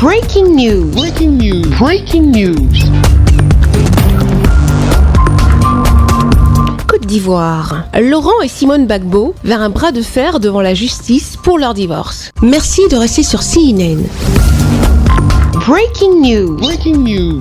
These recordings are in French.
Breaking news. Breaking news. Breaking news. Côte d'Ivoire. Laurent et Simone Gbagbo vers un bras de fer devant la justice pour leur divorce. Merci de rester sur CNN. Breaking news. Breaking news.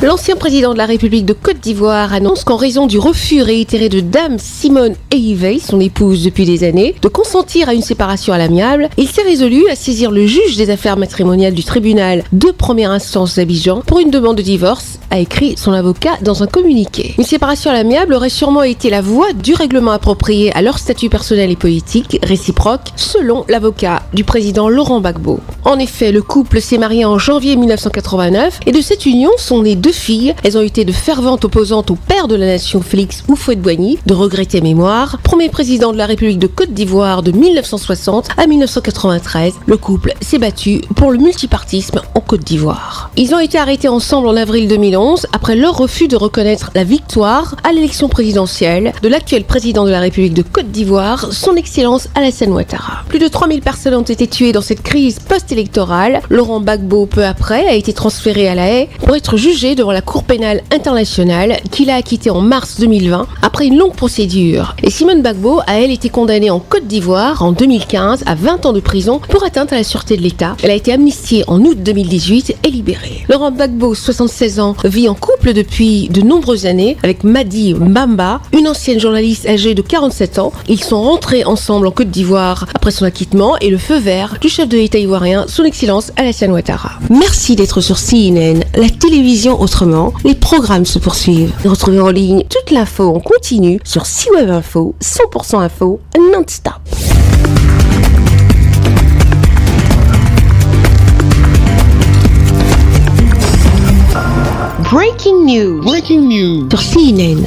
L'ancien président de la République de Côte d'Ivoire annonce qu'en raison du refus réitéré de Dame Simone Eivey, son épouse depuis des années, de consentir à une séparation à l'amiable, il s'est résolu à saisir le juge des affaires matrimoniales du tribunal de première instance d'Abidjan pour une demande de divorce, a écrit son avocat dans un communiqué. Une séparation à l'amiable aurait sûrement été la voie du règlement approprié à leur statut personnel et politique réciproque, selon l'avocat du président Laurent Gbagbo. En effet, le couple s'est marié en janvier 1989 et de cette union sont nées deux filles. Elles ont été de ferventes opposantes au père de la nation Félix Houphouët-Boigny, de regrettée mémoire, premier président de la République de Côte d'Ivoire de 1960 à 1993. Le couple s'est battu pour le multipartisme en Côte d'Ivoire. Ils ont été arrêtés ensemble en avril 2011 après leur refus de reconnaître la victoire à l'élection présidentielle de l'actuel président de la République de Côte d'Ivoire, son Excellence Alassane Ouattara. Plus de 3000 personnes ont été tuées dans cette crise post-électorale. Laurent Gbagbo, peu après, a été transféré à La Haye pour être jugé devant la Cour pénale internationale qu'il a acquittée en mars 2020 après une longue procédure. Et Simone Gbagbo a, elle, été condamnée en Côte d'Ivoire en 2015 à 20 ans de prison pour atteinte à la sûreté de l'État. Elle a été amnistiée en août 2018 et libérée. Laurent Gbagbo, 76 ans, vit en couple depuis de nombreuses années avec Madi Mbamba, une ancienne journaliste âgée de 47 ans. Ils sont rentrés ensemble en Côte d'Ivoire après son acquittement et le feu vert du chef de l'État ivoirien, son Excellence Alassane Ouattara. Merci d'être sur CNN, la télévision autrement. Les programmes se poursuivent. Retrouvez en ligne toute l'info en continu sur C-Web Info, 100% info, non-stop. Breaking news. Breaking news. Sur CNN.